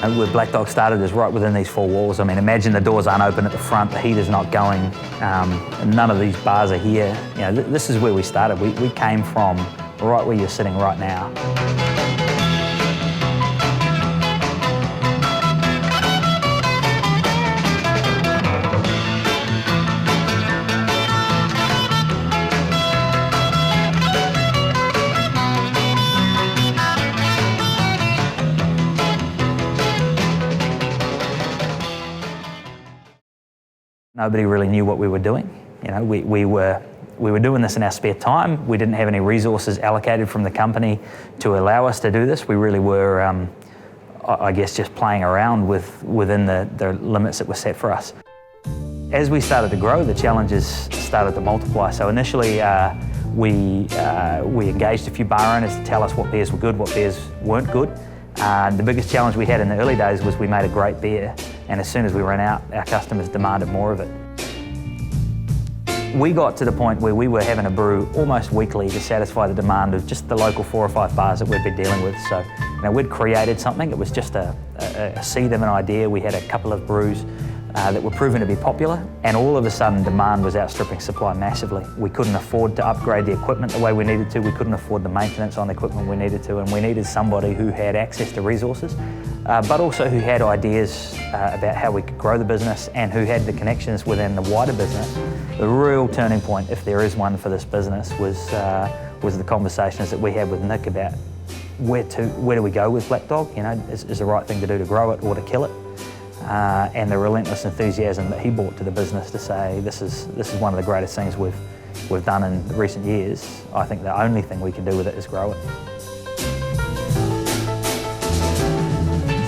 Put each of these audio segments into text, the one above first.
And where Blackdog started is right within these four walls. I mean, imagine the doors aren't open at the front, the heater's not going, none of these bars are here. You know, this is where we started. We came from right where you're sitting right now. Nobody really knew what we were doing. You know, we were doing this in our spare time. We didn't have any resources allocated from the company to allow us to do this. We really were, I guess, just playing around within the limits that were set for us. As we started to grow, the challenges started to multiply. So initially, we engaged a few bar owners to tell us what beers were good, what beers weren't good. The biggest challenge we had in the early days was we made a great beer, and as soon as we ran out, our customers demanded more of it. We got to the point where we were having to brew almost weekly to satisfy the demand of just the local 4 or 5 bars that we'd been dealing with. So, you know, we'd created something. It was just a seed of an idea. We had a couple of brews that were proven to be popular, and all of a sudden demand was outstripping supply massively. We couldn't afford to upgrade the equipment the way we needed to. We couldn't afford the maintenance on the equipment we needed to, and we needed somebody who had access to resources, but also who had ideas about how we could grow the business and who had the connections within the wider business. The real turning point, if there is one for this business, was the conversations that we had with Nick about where do we go with Blackdog? You know, is the right thing to do to grow it or to kill it? And the relentless enthusiasm that he brought to the business to say this is one of the greatest things we've done in recent years. I think the only thing we can do with it is grow it.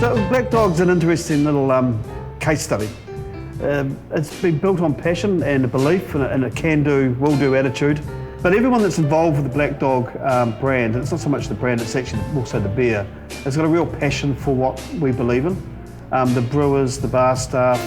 So Blackdog's an interesting little case study. It's been built on passion and a belief and a can-do, will-do attitude. But everyone that's involved with the Blackdog brand, and it's not so much the brand, it's actually also the beer, has got a real passion for what we believe in. The brewers, the bar staff,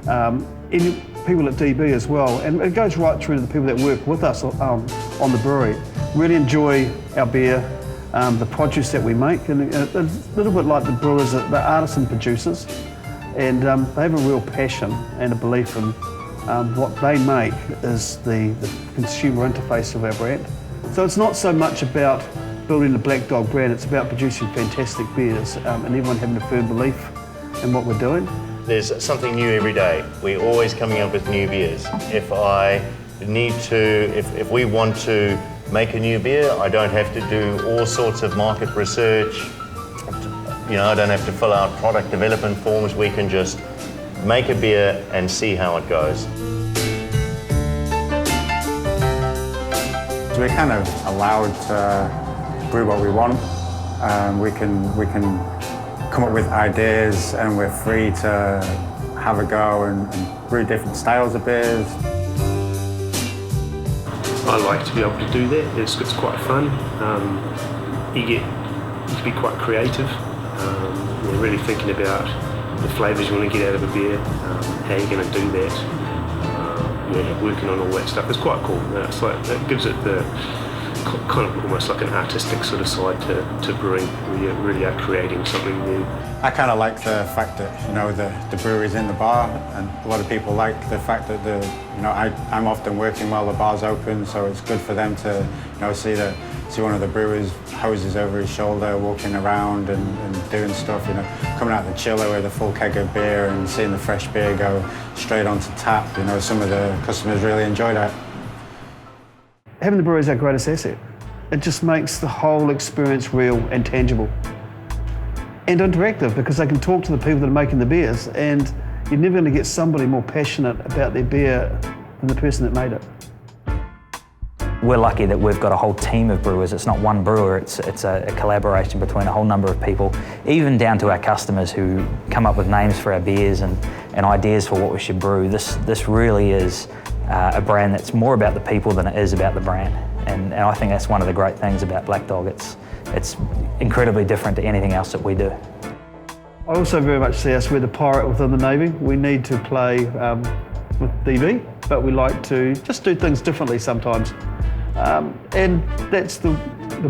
any people at DB as well, and it goes right through to the people that work with us on the brewery. Really enjoy our beer, the produce that we make, and it's a little bit like the brewers, the artisan producers, and they have a real passion and a belief in what they make is the consumer interface of our brand. So it's not so much about building the Blackdog brand, it's about producing fantastic beers and everyone having a firm belief in what we're doing. There's something new every day. We're always coming up with new beers. If we want to make a new beer, I don't have to do all sorts of market research. You know, I don't have to fill out product development forms. We can just make a beer and see how it goes. We're kind of allowed to brew what we want. We can come up with ideas, and we're free to have a go and brew different styles of beers. I like to be able to do that. It's quite fun. You can be quite creative. You're really thinking about the flavours you want to get out of a beer, how you're going to do that. Working on all that stuff. It's quite cool. It's like, it gives it the kind of almost like an artistic sort of side to brewing, where you really are creating something new. I kind of like the fact that, you know, the brewery's in the bar, and a lot of people like the fact that I'm often working while the bar's open, so it's good for them to, you know, see one of the brewers hoses over his shoulder, walking around and doing stuff, you know, coming out the chiller with a full keg of beer and seeing the fresh beer go straight onto tap. You know, some of the customers really enjoy that. Having the brewery is our greatest asset. It just makes the whole experience real and tangible. And interactive, because they can talk to the people that are making the beers, and you're never going to get somebody more passionate about their beer than the person that made it. We're lucky that we've got a whole team of brewers. It's not one brewer, it's a collaboration between a whole number of people, even down to our customers who come up with names for our beers and ideas for what we should brew. This really is a brand that's more about the people than it is about the brand. And I think that's one of the great things about Blackdog. It's incredibly different to anything else that we do. I also very much see us, we're the pirate within the Navy. We need to play with DB, but we like to just do things differently sometimes. And that's the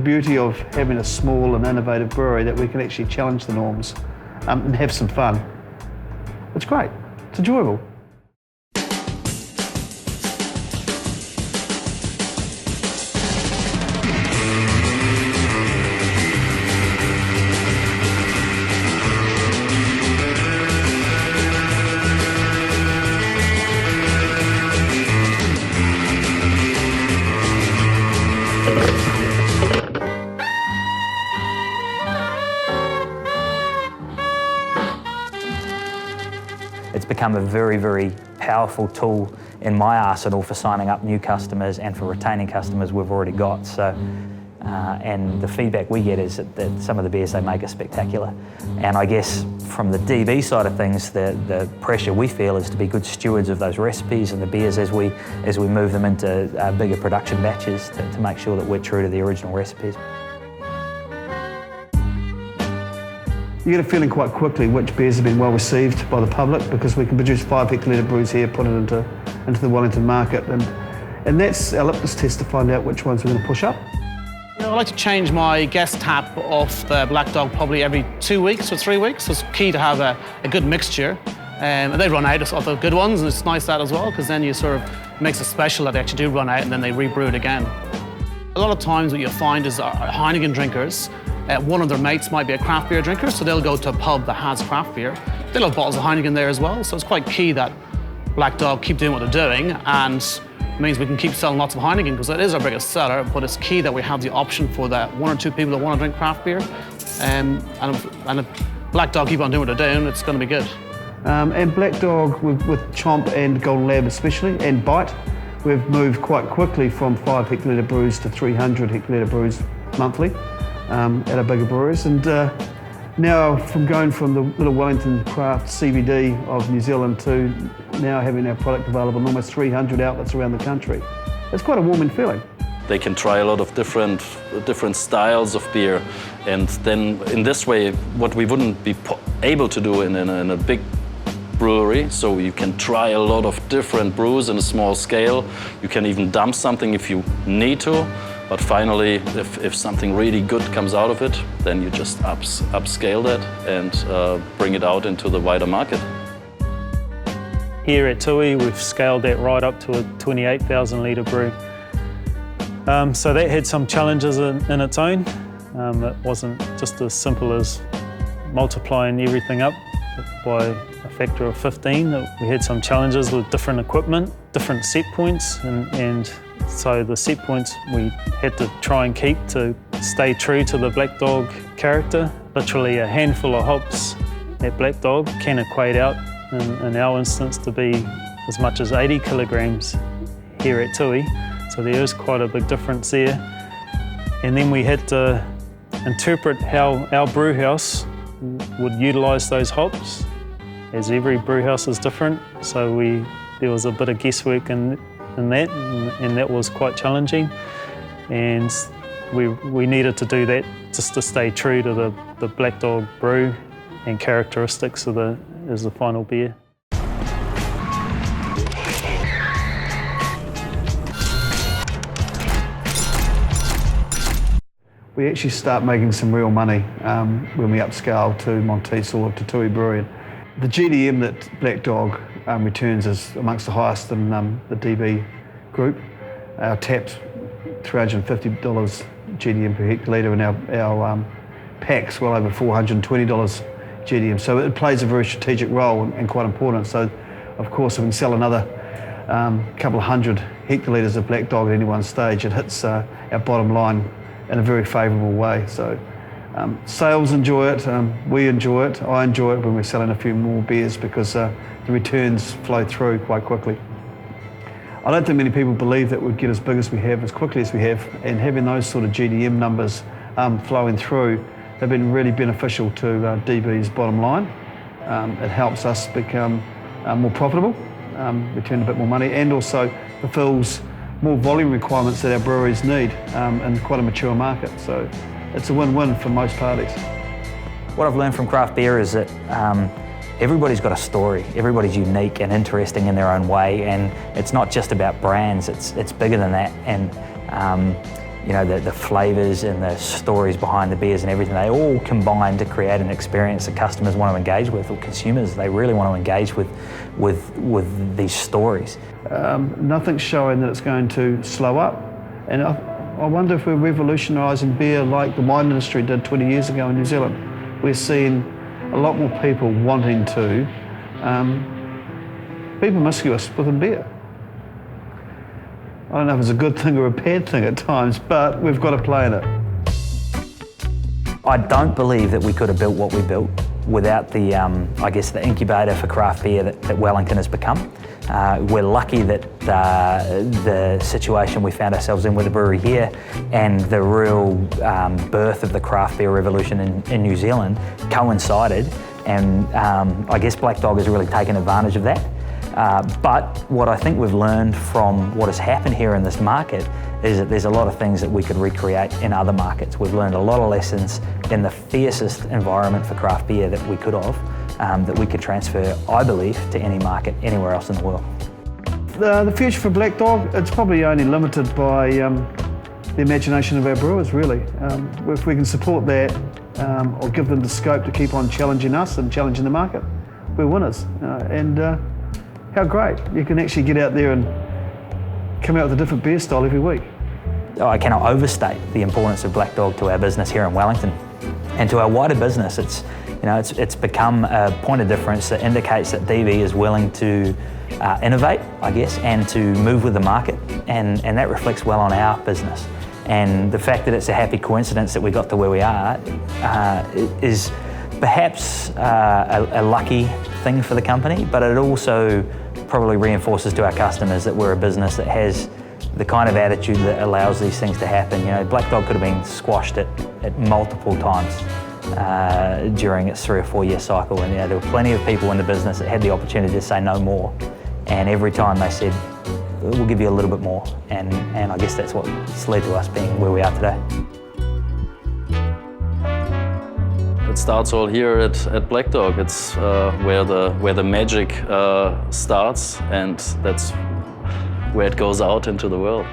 beauty of having a small and innovative brewery, that we can actually challenge the norms and have some fun. It's great, it's enjoyable. It's become a very, very powerful tool in my arsenal for signing up new customers and for retaining customers we've already got. So, and the feedback we get is that some of the beers they make are spectacular. And I guess from the DB side of things, the pressure we feel is to be good stewards of those recipes and the beers as we move them into bigger production batches to make sure that we're true to the original recipes. You get a feeling quite quickly which beers have been well received by the public, because we can produce 5 hectolitre brews here, put it into the Wellington market, and that's our litmus test to find out which ones we're going to push up. I like to change my guest tap off the Blackdog probably every 2 weeks or 3 weeks, so it's key to have a good mixture. And they run out of the good ones, and it's nice that as well, because then you sort of makes it special that they actually do run out and then they rebrew it again. A lot of times what you'll find is our Heineken drinkers, one of their mates might be a craft beer drinker, so they'll go to a pub that has craft beer. They'll have bottles of Heineken there as well, so it's quite key that Blackdog keep doing what they're doing, and it means we can keep selling lots of Heineken because that is our biggest seller, but it's key that we have the option for that 1 or 2 people that want to drink craft beer. And if Blackdog keep on doing what they're doing, it's going to be good. And Blackdog with Chomp and Golden Lab especially, and Bite, we've moved quite quickly from 5 hectolitre brews to 300 hectolitre brews monthly at our bigger breweries. And now going from the little Wellington craft CBD of New Zealand to now having our product available in almost 300 outlets around the country, it's quite a warming feeling. They can try a lot of different styles of beer, and then in this way, what we wouldn't be able to do in a big brewery, so you can try a lot of different brews in a small scale. You can even dump something if you need to, but finally, if something really good comes out of it, then you just upscale that and bring it out into the wider market. Here at Tui, we've scaled that right up to a 28,000 litre brew. So that had some challenges in its own. It wasn't just as simple as multiplying everything up by a factor of 15. We had some challenges with different equipment, different set points, and so the set points we had to try and keep to stay true to the Blackdog character. Literally a handful of hops at Blackdog can equate out, in our instance, to be as much as 80 kilograms here at Tui. So there is quite a big difference there. And then we had to interpret how our brew house would utilise those hops, as every brew house is different. So there was a bit of guesswork in that, and that was quite challenging. And we needed to do that just to stay true to the Blackdog brew and characteristics of as the final beer. We actually start making some real money when we upscale to Monteith or to Tui Brewery. The GDM that Blackdog returns is amongst the highest in the DB group. Our tapped $350 GDM per hectolitre, and our packs well over $420 GDM. So it plays a very strategic role and quite important. So of course if we can sell another couple of hundred hectolitres of Blackdog at any one stage, it hits our bottom line in a very favourable way. So sales enjoy it, we enjoy it, I enjoy it when we're selling a few more beers, because the returns flow through quite quickly. I don't think many people believe that we'd get as big as we have, as quickly as we have, and having those sort of GDM numbers flowing through have been really beneficial to DB's bottom line. It helps us become more profitable, return a bit more money, and also fulfills more volume requirements that our breweries need in quite a mature market. So it's a win-win for most parties. What I've learned from craft beer is that everybody's got a story. Everybody's unique and interesting in their own way, and it's not just about brands. It's bigger than that. And you know, the flavours and the stories behind the beers and everything, they all combine to create an experience that customers want to engage with, or consumers, they really want to engage with these stories. Nothing's showing that it's going to slow up, and I wonder if we're revolutionising beer like the wine industry did 20 years ago in New Zealand. We're seeing a lot more people wanting to be promiscuous within beer. I don't know if it's a good thing or a bad thing at times, but we've got to play in it. I don't believe that we could have built what we built without the, I guess, the incubator for craft beer that Wellington has become. We're lucky that the situation we found ourselves in with the brewery here and the real birth of the craft beer revolution in New Zealand coincided, and I guess Blackdog has really taken advantage of that. But what I think we've learned from what has happened here in this market is that there's a lot of things that we could recreate in other markets. We've learned a lot of lessons in the fiercest environment for craft beer that we could have, that we could transfer, I believe, to any market anywhere else in the world. The future for Blackdog, it's probably only limited by the imagination of our brewers, really. If we can support that or give them the scope to keep on challenging us and challenging the market, we're winners. How great, you can actually get out there and come out with a different beer style every week. I cannot overstate the importance of Blackdog to our business here in Wellington and to our wider business. It's become a point of difference that indicates that DB is willing to innovate, I guess, and to move with the market, and that reflects well on our business. And the fact that it's a happy coincidence that we got to where we are is perhaps a lucky thing for the company, but it also probably reinforces to our customers that we're a business that has the kind of attitude that allows these things to happen. You know, Blackdog could have been squashed at multiple times during its 3 or 4 year cycle, and there were plenty of people in the business that had the opportunity to say no more, and every time they said, we'll give you a little bit more, and I guess that's what's led to us being where we are today. It starts all here at Blackdog. It's where the magic starts, and that's where it goes out into the world.